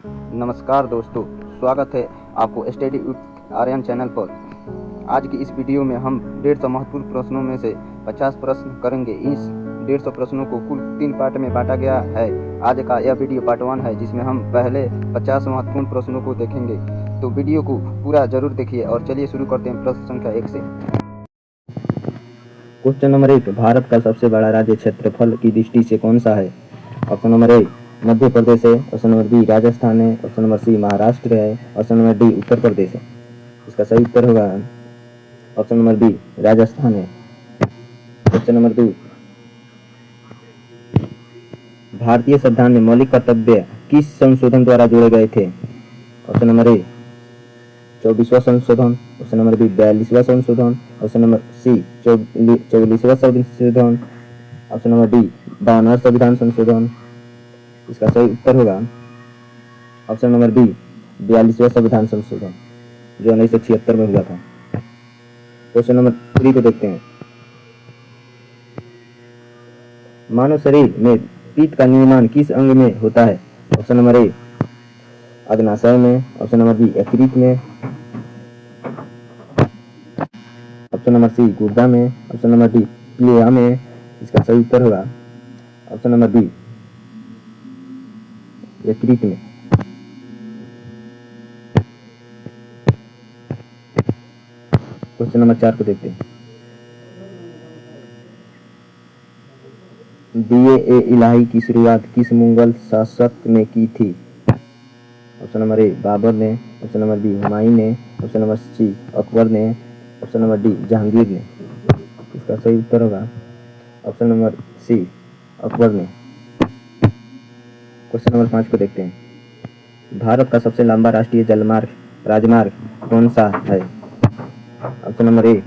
नमस्कार दोस्तों, स्वागत है आपको स्टडी विथ आर्यन चैनल पर। आज की इस वीडियो में हम 150 महत्वपूर्ण प्रश्नों में से 50 प्रश्न करेंगे। इस 150 प्रश्नों को कुल 3 पार्ट में बांटा गया है। आज का यह वीडियो पार्ट 1 है, जिसमें हम पहले 50 महत्वपूर्ण प्रश्नों को देखेंगे। तो वीडियो को पूरा जरूर देखिए और चलिए शुरू करते हैं प्रश्न संख्या 1 से। क्वेश्चन नंबर 1, भारत का सबसे बड़ा राज्य क्षेत्रफल की दृष्टि से कौन सा है? ऑप्शन नंबर ए मध्य प्रदेश है, ऑप्शन नंबर बी राजस्थान है, ऑप्शन नंबर सी महाराष्ट्र है, option number D Uttar Pradesh है। इसका सही उत्तर होगा ऑप्शन नंबर बी राजस्थान है। क्वेश्चन नंबर 2, भारतीय संविधान में मौलिक कर्तव्य किस संशोधन द्वारा जोड़े गए थे? ऑप्शन नंबर ए 24वां संशोधन, ऑप्शन नंबर बी 42वां संशोधन, ऑप्शन नंबर सी 44वां संशोधन, ऑप्शन नंबर डी 52वां संविधान संशोधन। इसका सही उत्तर होगा ऑप्शन नंबर बी 42वां संविधान संशोधन, जो 1976 में हुआ था। क्वेश्चन नंबर 3 को देखते हैं। मानव शरीर में पित्त का निर्माण किस अंग में होता है? ऑप्शन नंबर ए अग्नाशय में, ऑप्शन नंबर बी यकृत में, ऑप्शन नंबर सी गुर्दा में, ऑप्शन नंबर डी प्लीहा में। इसका सही उत्तर होगा ऑप्शन नंबर बी यकृत में। क्वेश्चन नंबर 4 को देखते हैं। दिए इलाही की शुरुआत किस मुगल शासक ने की थी? ऑप्शन नंबर ए बाबर ने, ऑप्शन नंबर बी हुमायूं ने, ऑप्शन नंबर सी अकबर ने, ऑप्शन नंबर डी जहांगीर ने। इसका सही उत्तर होगा ऑप्शन नंबर सी अकबर ने। क्वेश्चन नंबर 5 को देखते हैं। भारत का सबसे लंबा राष्ट्रीय राजमार्ग कौन सा है? Option number A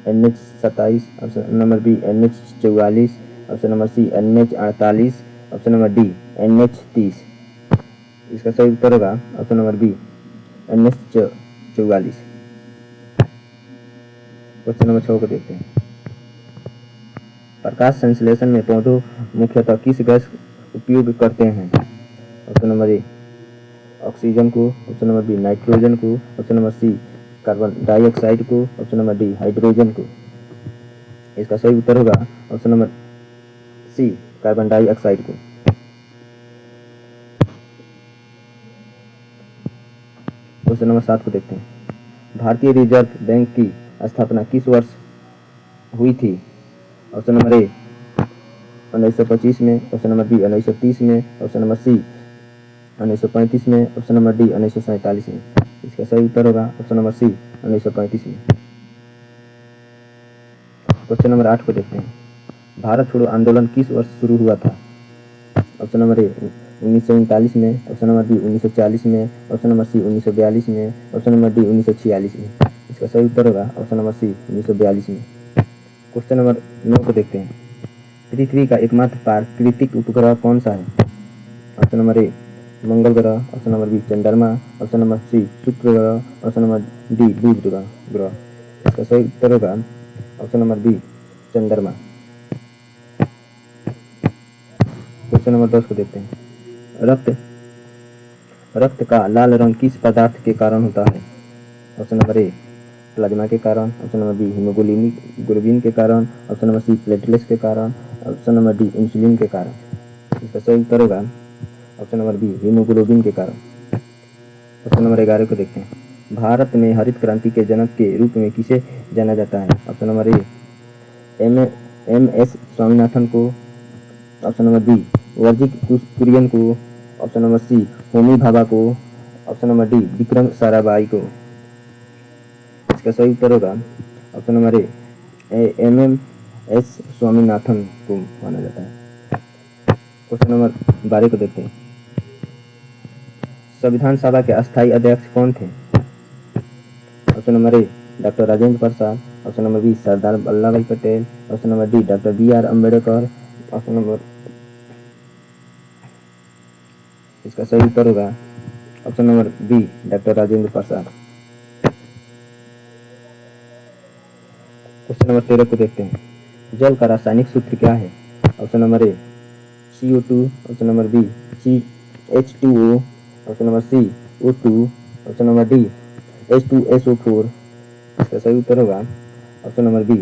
NH-27, option number B NH-44, option number C NH-48, option number D NH-30। इसका सही उत्तर होगा option number B NH-44। Question number 6 को देखते हैं। प्रकाश संश्लेषण में पौधों मुख्यतः किस गैस उपयोग करते हैं? ऑप्शन नंबर ए ऑक्सीजन को, ऑप्शन नंबर बी नाइट्रोजन को, option number C carbon dioxide को, ऑप्शन नंबर डी हाइड्रोजन को। इसका सही उत्तर होगा option number C carbon dioxide को। क्वेश्चन नंबर 7 को देखते हैं। भारतीय रिजर्व बैंक की स्थापना किस वर्ष हुई थी? ऑप्शन नंबर ए 1925 में, ऑप्शन नंबर बी 1930 में, ऑप्शन नंबर सी 1935 में, ऑप्शन नंबर डी 1947 में। इसका सही उत्तर होगा ऑप्शन नंबर सी 1935 में। क्वेश्चन नंबर 8 को देखते हैं। भारत छोड़ो आंदोलन किस वर्ष शुरू हुआ था? ऑप्शन नंबर ए 1939 में, ऑप्शन नंबर बी 1940 में, ऑप्शन नंबर सी 1942 में, ऑप्शन नंबर डी 1946 में। इसका सही उत्तर होगा ऑप्शन नंबर सी 1942 में। क्वेश्चन नंबर 9 को देखते हैं। पृथ्वी का एकमात्र प्राकृतिक उपग्रह कौन सा है? ऑप्शन नंबर ए मंगल ग्रह, ऑप्शन नंबर बी चंद्रमा, ऑप्शन नंबर सी शुक्र ग्रह, ऑप्शन नंबर डी बुध ग्रह। इसका सही उत्तर होगा ऑप्शन नंबर बी चंद्रमा। क्वेश्चन नंबर 10 को देखते हैं। रक्त का लाल रंग किस पदार्थ के कारण होता है? ऑप्शन नंबर ए प्लाज्मा के कारण, ऑप्शन नंबर बी हीमोग्लोबिन के कारण, ऑप्शन नंबर सी प्लेटलेट्स के कारण, ऑप्शन नंबर डी इंसुलिन के कारण। इसका सही उत्तर होगा ऑप्शन नंबर बी हीमोग्लोबिन के कारण। क्वेश्चन नंबर 11 को देखते हैं। भारत में हरित क्रांति के जनक के रूप में किसे जाना जाता है? Option number A MS Swaminathan को, option number B Verghese Kurien को, option number C Homi Bhabha को, option number D Vikram Sarabhai को। इसका सही उत्तर होगा option number A MS Swaminathan को माना जाता है। क्वेश्चन नंबर 12 को देखते हैं। संविधान सभा के अस्थायी अध्यक्ष कौन थे? Option number A doctor Rajendra Prasad, option number B Sardar Vallabh Bhai Patel, option number D doctor BR Ambedkar, option number इसका सही उत्तर होगा option number B doctor Rajendra Prasad. Question number 13 को देखते हैं। जल का रासायनिक सूत्र क्या है? Option number A CO2, option number B CH2O, option number C O2, option number D H2SO4। इसका सही उत्तर होगा option number B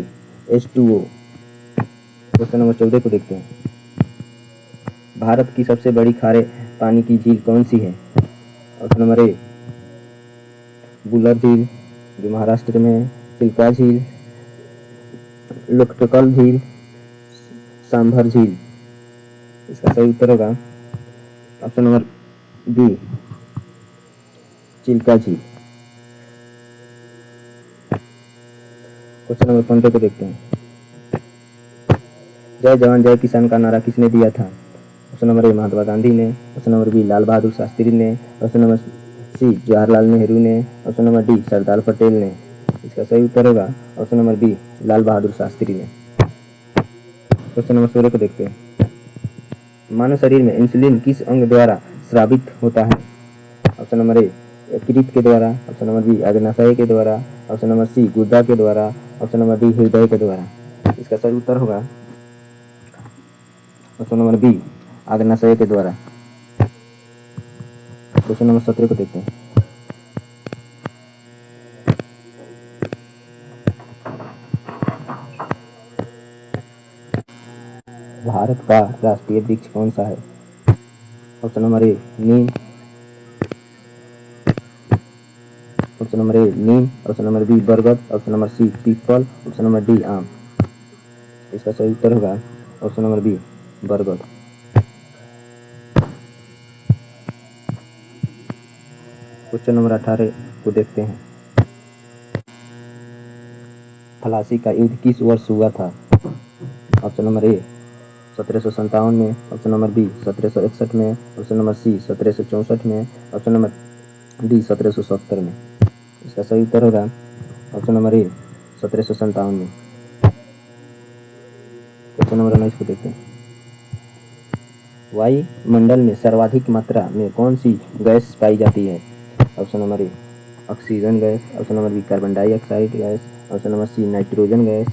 H2O। Question number 14 को देखते हैं। भारत की सबसे बड़ी खारे पानी की झील कौन सी है? ऑप्शन नंबर ए बुलर झील, जो महाराष्ट्र में है, चिल्का झील, लोकटकल झील, सांभर झील। इसका सही उत्तर होगा ऑप्शन नंबर बी चिल्का झील। क्वेश्चन नंबर 15 को देखते हैं। जय जवान जय किसान का नारा किसने दिया था? Option number A Mahatma Gandhi ने, option number B Lal Bahadur Shastri ने, option number C Jawaharlal Nehru ने, option number D Sardar Patel ने। इसका सही उत्तर होगा option number B Lal Bahadur Shastri ने। क्वेश्चन नंबर 16 को देखते हैं। मानव शरीर में इंसुलिन किस अंग द्वारा स्रावित होता है? ऑप्शन नंबर ए यकृत के द्वारा, ऑप्शन नंबर बी अग्नाशय के द्वारा, ऑप्शन नंबर सी गुर्दा के द्वारा, ऑप्शन नंबर डी हृदय के द्वारा। इसका सही उत्तर होगा ऑप्शन नंबर बी अग्नाशय के द्वारा। क्वेश्चन नंबर 17 को देखते हैं। भारत का राष्ट्रीय वृक्ष कौन सा है? ऑप्शन नंबर ए नीम, ऑप्शन नंबर ए नीम, ऑप्शन नंबर बी बरगद, ऑप्शन नंबर सी पीपल, ऑप्शन नंबर डी आम। इसका सही उत्तर होगा ऑप्शन नंबर बी बरगद। क्वेश्चन नंबर 18 को देखते हैं। प्लासी का युद्ध किस वर्ष हुआ था? ऑप्शन नंबर ए 1757 में, ऑप्शन नंबर बी 1761 में, ऑप्शन नंबर सी 1764 में, ऑप्शन नंबर डी 1770 में। इसका सही उत्तर होगा ऑप्शन नंबर ए 1757 में। क्वेश्चन नंबर 19 को देखते हैं। वायुमंडल में सर्वाधिक मात्रा में कौन सी गैस पाई जाती है? Option number A oxygen gas, option number B carbon dioxide gas, option number C nitrogen gas,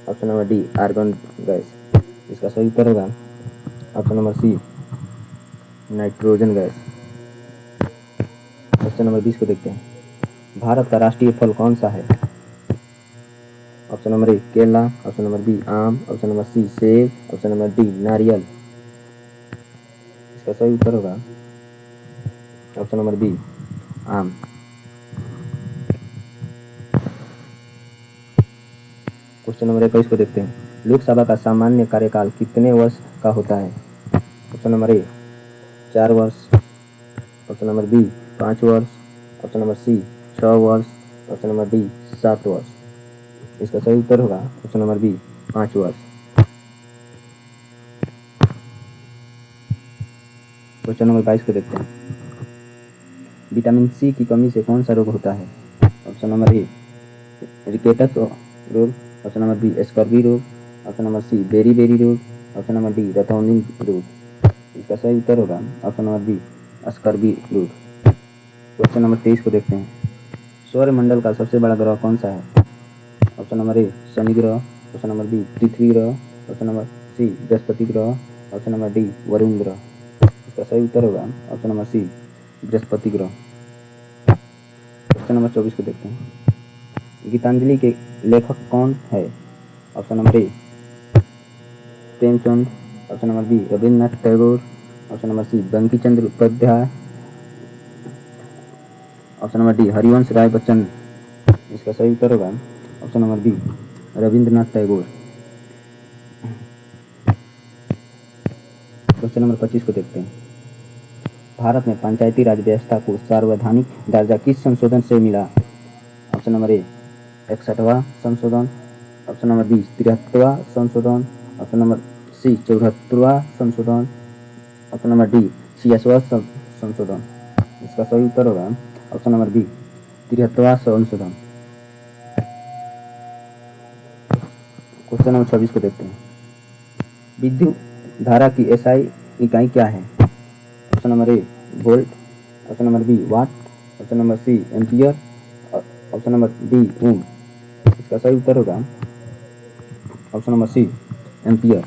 option number D argon gas. इसका सही उत्तर होगा option number C nitrogen gas. Question number 20 को देखते हैं। भारत का राष्ट्रीय फल कौन सा है? ऑप्शन नंबर ए केला, ऑप्शन नंबर बी आम, ऑप्शन नंबर सी सेब, ऑप्शन नंबर डी नारियल। इसका सही उत्तर होगा ऑप्शन नंबर बी आम। क्वेश्चन नंबर 21 को देखते हैं। लोकसभा का सामान्य कार्यकाल कितने वर्ष का होता है? ऑप्शन नंबर ए 4 वर्ष, ऑप्शन नंबर बी 5 वर्ष, ऑप्शन नंबर सी 6 वर्ष, ऑप्शन नंबर डी 7 वर्ष। इसका सही उत्तर होगा ऑप्शन नंबर बी 5 वर्ष। क्वेश्चन नंबर 22 को देखते हैं। विटामिन सी की कमी से कौन सा रोग होता है? ऑप्शन नंबर ए रिकेटस रोग, ऑप्शन नंबर बी स्कर्वी रोग, option number C beriberi रोग, ऑप्शन नंबर डी रतौंधी रोग। इसका सही उत्तर होगा ऑप्शन नंबर बी स्कर्वी रोग। क्वेश्चन नंबर 23 को देखते हैं। सौरमंडल का सबसे बड़ा ग्रह कौन सा है? ऑप्शन नंबर ए शनि ग्रह, ऑप्शन नंबर बी पृथ्वी ग्रह, ऑप्शन नंबर सी बृहस्पति ग्रह, ऑप्शन नंबर डी वरुण ग्रह। इसका सही उत्तर होगा ऑप्शन नंबर सी बृहस्पति ग्रह। क्वेश्चन नंबर 24 को देखते हैं। गीतांजलि के लेखक कौन है? Option number A Premchand, option number B Rabindranath Tagore, option number C Bankim Chandra Upadhyay, option number D Harivansh Rai Bachchan. इसका सही उत्तर होगा option number B Rabindranath Tagore. Question number 25 को देखते हैं। भारत में पंचायती राज व्यवस्था को सार्वधानिक दर्जा किस संशोधन से मिला? ऑप्शन नंबर ए 61वां संशोधन, ऑप्शन नंबर बी 73वां संशोधन, ऑप्शन नंबर सी 74वां संशोधन, ऑप्शन नंबर डी 86वां संशोधन। इसका सही उत्तर होगा ऑप्शन नंबर बी 73वां संशोधन। क्वेश्चन नंबर 26 को देखते हैं। विद्युत धारा की एसआई इकाई क्या है? Option number A volt, option number B watt, option number C ampere, option number D ohm. इसका सही उत्तर होगा option number C ampere.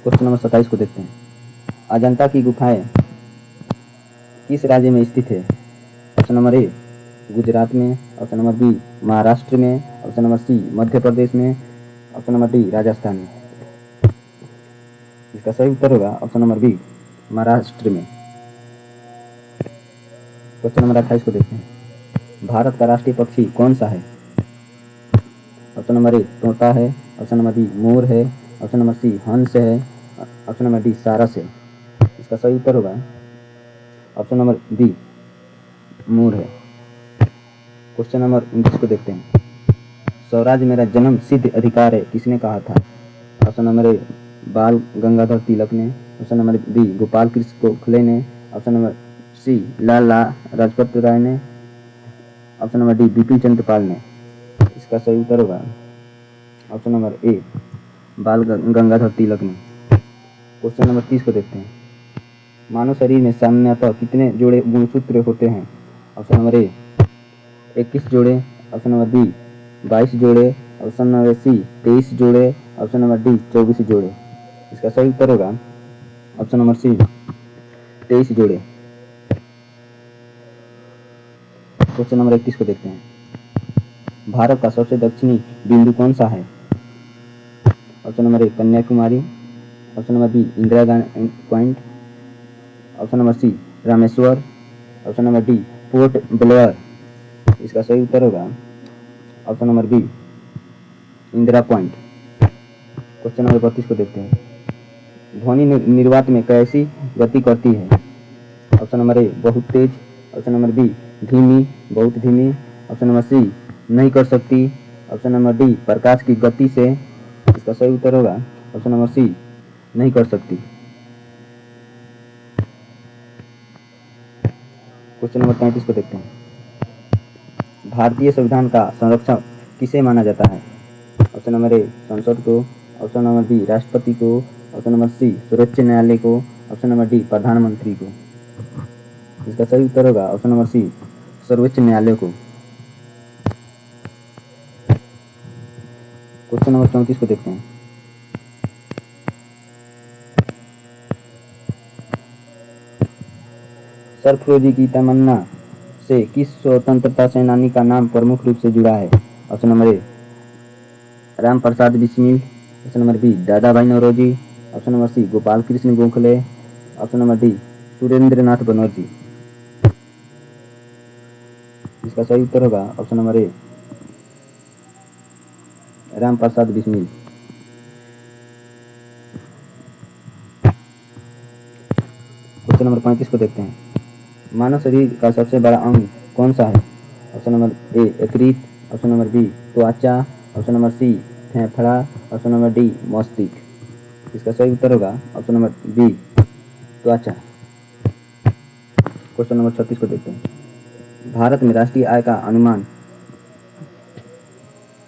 Question number 27 को देखते हैं। अजंता की गुफाएं किस राज्य में स्थित है? ऑप्शन नंबर ए गुजरात में, ऑप्शन नंबर बी महाराष्ट्र में, ऑप्शन नंबर सी मध्य प्रदेश में, ऑप्शन नंबर डी राजस्थान में। इसका सही उत्तर होगा ऑप्शन नंबर बी महाराष्ट्र में। क्वेश्चन नंबर 28 को देखते हैं। भारत का राष्ट्रीय पक्षी कौन सा है? ऑप्शन नंबर ए तोता है, ऑप्शन नंबर बी मोर है, ऑप्शन नंबर सी हंस है, ऑप्शन नंबर डी सारस है। इसका सही उत्तर होगा ऑप्शन नंबर बी मोर है। क्वेश्चन नंबर 29 को देखते हैं। स्वराज मेरा जन्म सिद्ध अधिकार है किसने कहा था? ऑप्शन नंबर ए बाल गंगाधर तिलक ने, option number B Gopal Krishna Gokhale ने, option number C Lala Lajpat Rai ने, option number D Bipin Chandrapal ने। इसका सही उत्तर होगा ऑप्शन नंबर ए बाल गंगाधर तिलक ने। क्वेश्चन नंबर 30 को देखते हैं। मानव शरीर में सामान्यतः कितने जोड़े गुणसूत्र होते हैं? ऑप्शन नंबर ए 21 जोड़े, ऑप्शन नंबर बी 22 जोड़े, ऑप्शन नंबर सी 23 जोड़े, ऑप्शन नंबर डी 24 जोड़े। इसका सही उत्तर होगा ऑप्शन नंबर सी 23 जोड़े। क्वेश्चन नंबर 31 को देखते हैं। भारत का सबसे दक्षिणी बिंदु कौन सा है? Option number A Kanyakumari, option number B Indira Gandhi point, option number C Rameshwar, option number D Port Blair. इसका सही उत्तर होगा option number B Indira point. Question number 32 को देखते हैं। ध्वनि निर्वात में कैसी गति करती है? ऑप्शन नंबर ए बहुत तेज, ऑप्शन नंबर बी धीमी बहुत धीमी, ऑप्शन नंबर सी नहीं कर सकती, ऑप्शन नंबर डी प्रकाश की गति से। इसका सही उत्तर होगा ऑप्शन नंबर सी नहीं कर सकती। क्वेश्चन नंबर 33 को देखते हैं। भारतीय संविधान का संरक्षक किसे माना जाता है? ऑप्शन नंबर ए संसद को, ऑप्शन नंबर बी राष्ट्रपति को, ऑप्शन नंबर सी सर्वोच्च न्यायालय को, ऑप्शन नंबर डी प्रधानमंत्री को। इसका सही उत्तर होगा ऑप्शन नंबर सी सर्वोच्च न्यायालय को। क्वेश्चन नंबर 34 को देखते हैं। सरफरोशी की तमन्ना से किस स्वतंत्रता सेनानी का नाम प्रमुख रूप से जुड़ा है? Option number A Ram Prasad Bismil, option number B Dadabhai Naoroji, option number C Gopal Krishna Gokhale, option number D Surendranath Banerjee. इसका सही उत्तर होगा option number A Ram Prasad Bismil. Question number 35 को देखते हैं। मानव शरीर का सबसे बड़ा अंग कौन सा है? ऑप्शन नंबर ए यकृत, ऑप्शन नंबर बी त्वचा, ऑप्शन नंबर सी फेफड़ा, ऑप्शन नंबर डी मस्तिष्क। इसका सही उत्तर होगा ऑप्शन नंबर बी त्वचा। क्वेश्चन नंबर 36 को देखते हैं। भारत में राष्ट्रीय आय का अनुमान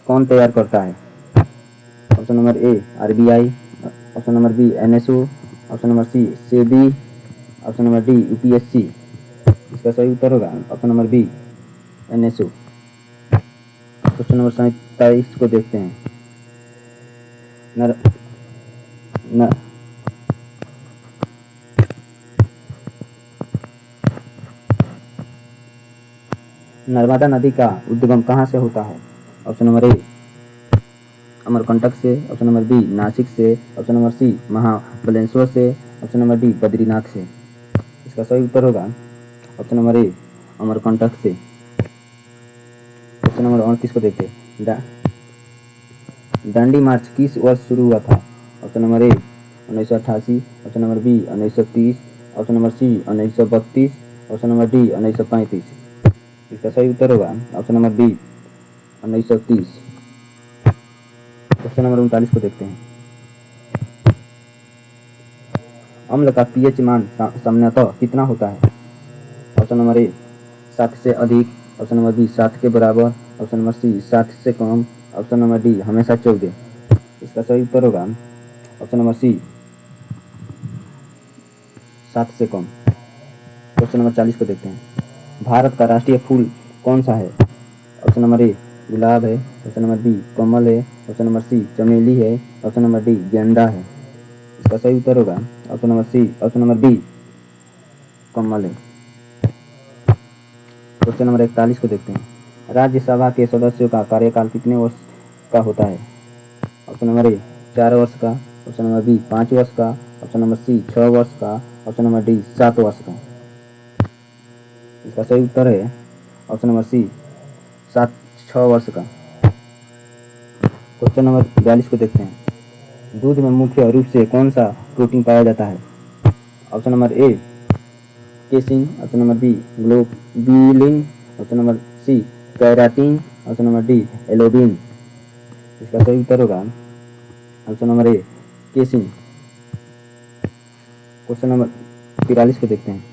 कौन तैयार करता है? Option number A RBI, option number B NSO, option number C SEBI, option number D UPSC. इसका सही उत्तर होगा option number B NSO. Question number 27 को देखते हैं। नर्मदा नदी का उद्गम कहाँ से होता है? ऑप्शन नंबर ए अमरकंटक से, ऑप्शन नंबर बी नासिक से, ऑप्शन नंबर सी महाबलेश्वर से, ऑप्शन नंबर डी बद्रीनाथ से। इसका सही उत्तर होगा ऑप्शन नंबर ए अमरकंटक से। क्वेश्चन नंबर 29 को देखते हैं। दांडी मार्च किस वर्ष शुरू हुआ था? Option number A 1988, option number B 1930, option number C 1932, option number D 1935। इसका सही उत्तर होगा option number B 1930। Question number 39 को देखते हैं। अम्ल का पीएच मान सामान्यतः कितना होता है? ऑप्शन नंबर ए 7 से अधिक, ऑप्शन नंबर बी 7 के बराबर, ऑप्शन नंबर सी 7 से कम, ऑप्शन नंबर डी हमेशा 14। इसका सही उत्तर होगा ऑप्शन नंबर सी 7 से कम। क्वेश्चन नंबर 40 को देखते हैं। भारत का राष्ट्रीय फूल कौन सा है? ऑप्शन नंबर ए गुलाब है, ऑप्शन नंबर बी कमल है, ऑप्शन नंबर सी चमेली है, ऑप्शन नंबर डी गेंदा है। इसका सही उत्तर होगा option number C, option number B कमल है। क्वेश्चन नंबर 41 को देखते हैं। राज्यसभा के सदस्यों का कार्यकाल कितने वर्ष का होता है? ऑप्शन नंबर ए 4 वर्ष का, ऑप्शन नंबर बी 5 वर्ष का, ऑप्शन नंबर सी 6 वर्ष का, ऑप्शन नंबर डी 7 वर्ष का। इसका सही उत्तर है ऑप्शन नंबर सी 6 वर्ष का। क्वेश्चन नंबर 42 को देखते हैं। दूध में मुख्य रूप से कौन सा प्रोटीन पाया जाता है? Option number A casein, option number B globulin, option number C keratin, option number D एलोबिन। इसका सही उत्तर होगा option number A casein. Question number 43 को देखते हैं।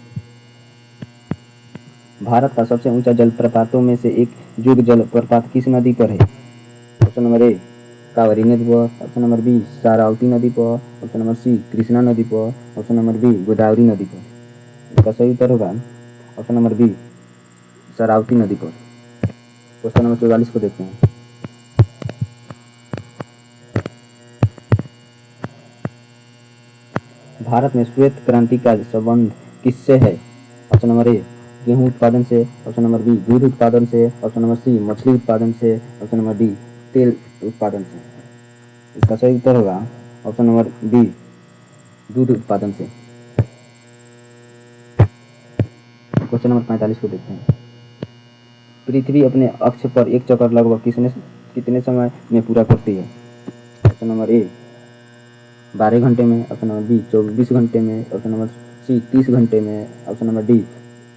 भारत का सबसे ऊंचा जलप्रपातों में से एक जोग जलप्रपात किस नदी पर है? ऑप्शन नंबर ए कावेरी नदी पर, ऑप्शन नंबर बी शारावती नदी पर, ऑप्शन नंबर सी कृष्णा नदी पर, ऑप्शन नंबर बी गोदावरी नदी पर। इसका सही उत्तर होगा ऑप्शन नंबर बी शारावती नदी पर। क्वेश्चन नंबर 44 को देखते हैं। भारत में श्वेत क्रांति का संबंध किससे है? ऑप्शन नंबर ए गेहूं उत्पादन से, ऑप्शन नंबर बी दूध उत्पादन से, ऑप्शन नंबर सी मछली उत्पादन से, ऑप्शन नंबर डी तेल उत्पादन से। इसका सही उत्तर होगा ऑप्शन नंबर बी दूध उत्पादन से। क्वेश्चन नंबर 45 को देखते हैं। पृथ्वी अपने अक्ष पर एक चक्कर लगभग कितने समय में पूरा करती है? ऑप्शन नंबर ए 12 घंटे में, ऑप्शन नंबर बी 24 घंटे में, ऑप्शन नंबर सी 30 घंटे में, ऑप्शन नंबर डी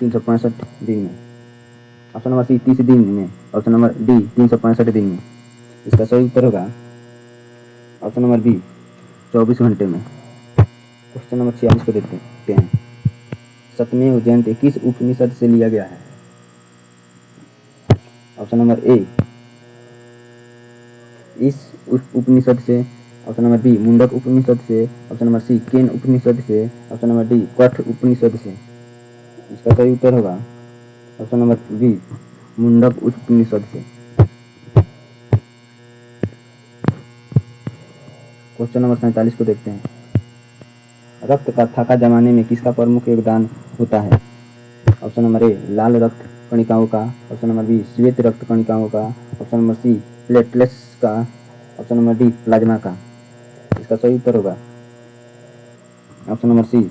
365 दिन में। ऑप्शन नंबर सी 30 दिन में, ऑप्शन नंबर डी 365 दिन में। इसका सही उत्तर होगा ऑप्शन नंबर बी 24 घंटे में। क्वेश्चन नंबर 46 को देखते हैं। सत्यमेव जयते किस उपनिषद से लिया गया है? ऑप्शन नंबर ए इस उपनिषद से, ऑप्शन नंबर बी मुंडक उपनिषद से, ऑप्शन नंबर सी केन उपनिषद से, ऑप्शन नंबर डी कठ उपनिषद से। इसका सही उत्तर होगा ऑप्शन नंबर बी मुंडक उपनिषद से। क्वेश्चन नंबर 47 को देखते हैं। रक्त का थाका जमाने में किसका प्रमुख योगदान होता है? ऑप्शन नंबर ए लाल रक्त कणिकाओं का, ऑप्शन नंबर बी श्वेत रक्त कणिकाओं का, ऑप्शन नंबर सी प्लेटलेट्स का, ऑप्शन नंबर डी प्लाज्मा का। इसका सही उत्तर होगा ऑप्शन नंबर सी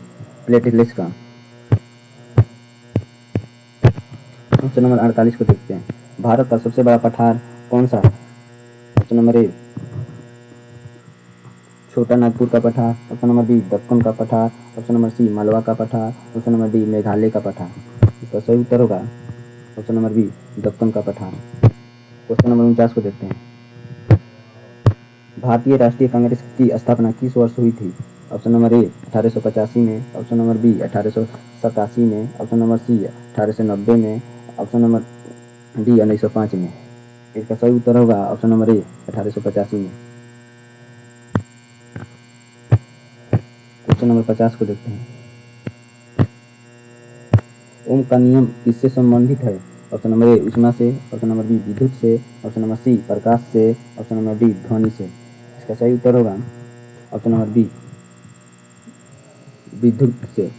प्लेटलेट्स का। क्वेश्चन नंबर 48 को देखते हैं। भारत का सबसे बड़ा पठार कौन सा है? ऑप्शन नंबर ए छोटा नागपुर का पठार, ऑप्शन नंबर बी दक्कन का पठार, ऑप्शन नंबर सी मालवा का पठार, ऑप्शन नंबर डी मेघालय का पठार। इसका सही उत्तर होगा ऑप्शन नंबर बी दक्कन का पठार। क्वेश्चन नंबर 49 को देखते हैं। भारतीय राष्ट्रीय कांग्रेस की स्थापना किस वर्ष हुई थी? ऑप्शन नंबर ए 1885 में, ऑप्शन नंबर बी 1887 में, ऑप्शन नंबर सी 1890 में, ऑप्शन नंबर डी 1905 में। इसका सही उत्तर होगा ऑप्शन नंबर ए 1885 में। क्वेश्चन नंबर 50 को देखते हैं। ओम का नियम किससे संबंधित है? ऑप्शन नंबर ए ऊष्मा से, ऑप्शन नंबर बी विद्युत से, ऑप्शन नंबर सी प्रकाश से, ऑप्शन नंबर डी ध्वनि से। इसका सही उत्तर होगा ऑप्शन नंबर बी विद्युत से।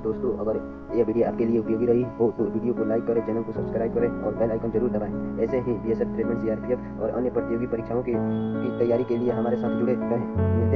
दोस्तों अगर यह वीडियो आपके लिए उपयोगी रही हो तो वीडियो को लाइक करें, चैनल को सब्सक्राइब करें और बेल आइकन जरूर दबाएं। ऐसे ही बीएसएफ, रेलवे, सीआरपीएफ और अन्य प्रतियोगी परीक्षाओं की तैयारी के लिए हमारे साथ जुड़े रहें।